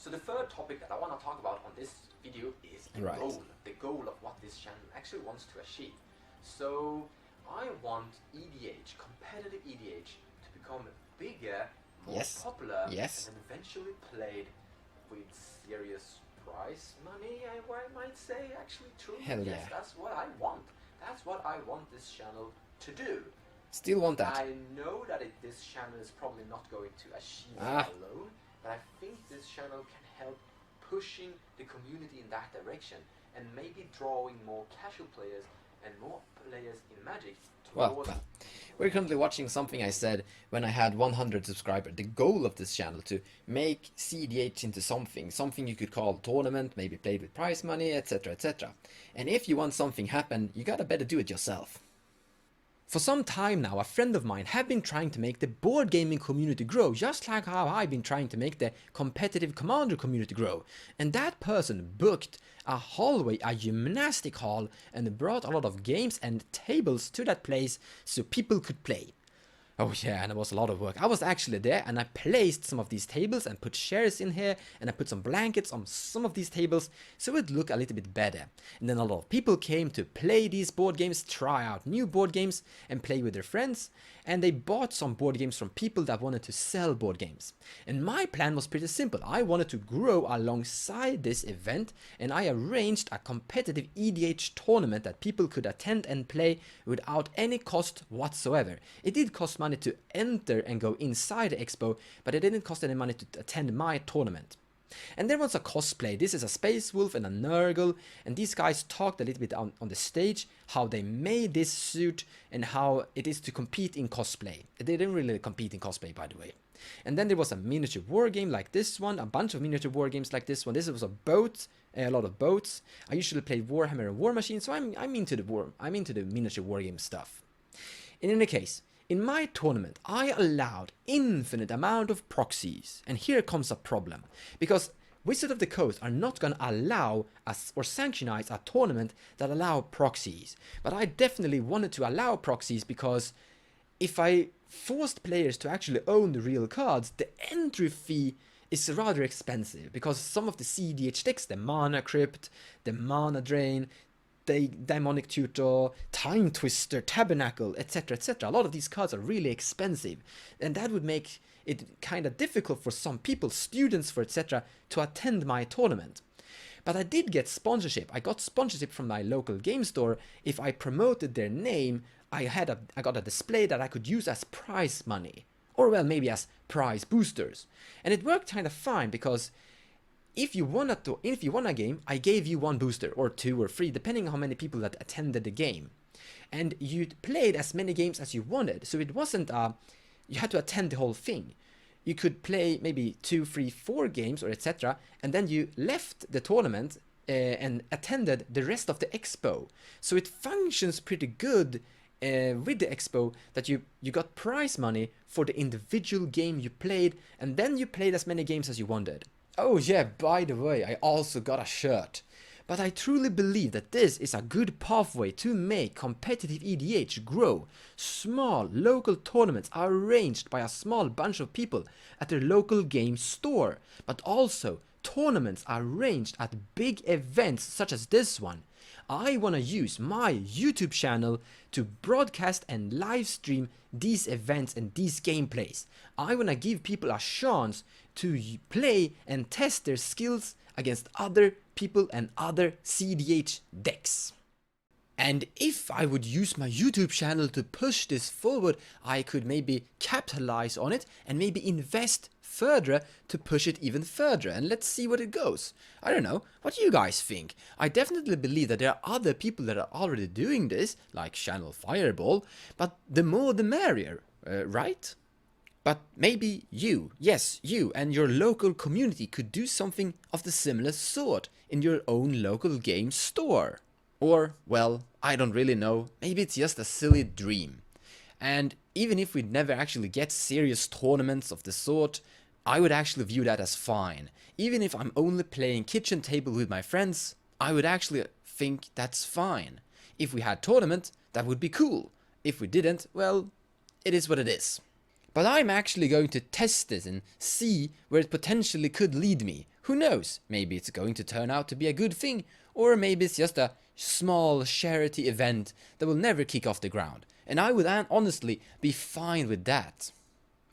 So the third topic that I want to talk about on this video is the goal of what this channel actually wants to achieve. So I want EDH, competitive EDH, to become bigger, more popular, and then eventually played with serious prize money, I might say, actually true. Yes, that's what I want. That's what I want this channel to do. Still want that. I know that this channel is probably not going to achieve it alone, but I think this channel can help pushing the community in that direction and maybe drawing more casual players and more players in Magic towards... Well, we're currently watching something I said when I had 100 subscribers. The goal of this channel to make cEDH into something you could call tournament, maybe played with prize money, etc, etc. And if you want something happen, you gotta better do it yourself. For some time now, a friend of mine have been trying to make the board gaming community grow, just like how I've been trying to make the competitive Commander community grow. And that person booked a hallway, a gymnastic hall, and brought a lot of games and tables to that place so people could play. Oh yeah, and it was a lot of work. I was actually there and I placed some of these tables and put chairs in here, and I put some blankets on some of these tables so it would look a little bit better. And then a lot of people came to play these board games, try out new board games and play with their friends, and they bought some board games from people that wanted to sell board games. And my plan was pretty simple. I wanted to grow alongside this event, and I arranged a competitive EDH tournament that people could attend and play without any cost whatsoever. It did cost money to enter and go inside the expo, but it didn't cost any money to attend my tournament. And there was a cosplay. This is a Space Wolf and a Nurgle, and these guys talked a little bit on the stage how they made this suit and how it is to compete in cosplay. They didn't really compete in cosplay, by the way. And then there was a miniature war game like this one, a bunch of miniature war games like this one. This was a boat, a lot of boats. I usually play Warhammer and War Machine, so I'm into the miniature war game stuff. In any case, in my tournament, I allowed infinite amount of proxies, and here comes a problem, because Wizards of the Coast are not going to allow us or sanctionize a tournament that allow proxies, but I definitely wanted to allow proxies because if I forced players to actually own the real cards, the entry fee is rather expensive, because some of the cEDH decks, the Mana Crypt, the Mana Drain, the Demonic Tutor, Time Twister, Tabernacle, etc, etc. A lot of these cards are really expensive, and that would make it kind of difficult for some people, students for etc, to attend my tournament. But I did get sponsorship. I got sponsorship from my local game store. If I promoted their name, I got a display that I could use as prize money, or well, maybe as prize boosters. And it worked kind of fine, because if you won a game, I gave you one booster, or two, or three, depending on how many people that attended the game. And you played as many games as you wanted, so it wasn't you had to attend the whole thing. You could play maybe 2, 3, 4 games, or etc, and then you left the tournament and attended the rest of the expo. So it functions pretty good with the expo, that you got prize money for the individual game you played, and then you played as many games as you wanted. Oh yeah, by the way, I also got a shirt. But I truly believe that this is a good pathway to make competitive EDH grow. Small local tournaments are arranged by a small bunch of people at their local game store, but also tournaments are arranged at big events such as this one. I want to use my YouTube channel to broadcast and live stream these events and these gameplays. I want to give people a chance to play and test their skills against other people and other cEDH decks. And if I would use my YouTube channel to push this forward, I could maybe capitalize on it and maybe invest further to push it even further, and let's see what it goes. I don't know, what do you guys think? I definitely believe that there are other people that are already doing this, like Channel Fireball, but the more the merrier, right? But maybe you, yes, you and your local community could do something of the similar sort in your own local game store. Or, well, I don't really know, maybe it's just a silly dream. And even if we never actually get serious tournaments of the sort, I would actually view that as fine. Even if I'm only playing kitchen table with my friends, I would actually think that's fine. If we had tournament, that would be cool. If we didn't, well, it is what it is. But I'm actually going to test this and see where it potentially could lead me. Who knows? Maybe it's going to turn out to be a good thing, or maybe it's just a small charity event that will never kick off the ground. And I would honestly be fine with that.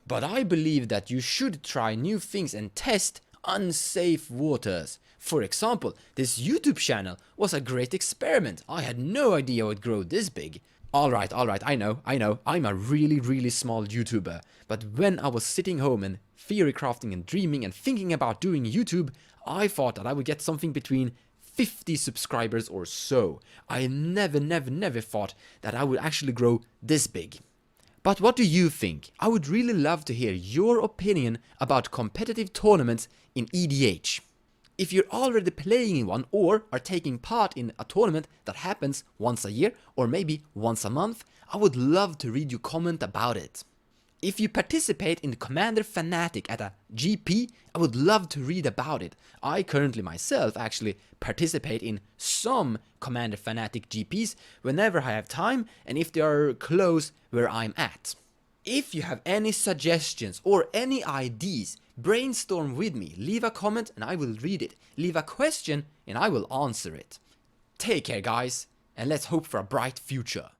But I believe that you should try new things and test unsafe waters. For example, this YouTube channel was a great experiment. I had no idea it would grow this big. Alright, I know, I'm a really small YouTuber. But when I was sitting home and theory crafting and dreaming and thinking about doing YouTube, I thought that I would get something between 50 subscribers or so. I never thought that I would actually grow this big. But what do you think? I would really love to hear your opinion about competitive tournaments in EDH. If you're already playing in one or are taking part in a tournament that happens once a year or maybe once a month, I would love to read your comment about it. If you participate in Commander Fanatic at a GP, I would love to read about it. I currently myself actually participate in some Commander Fanatic GPs whenever I have time and if they are close where I'm at. If you have any suggestions or any ideas, brainstorm with me. Leave a comment and I will read it. Leave a question and I will answer it. Take care guys, and let's hope for a bright future.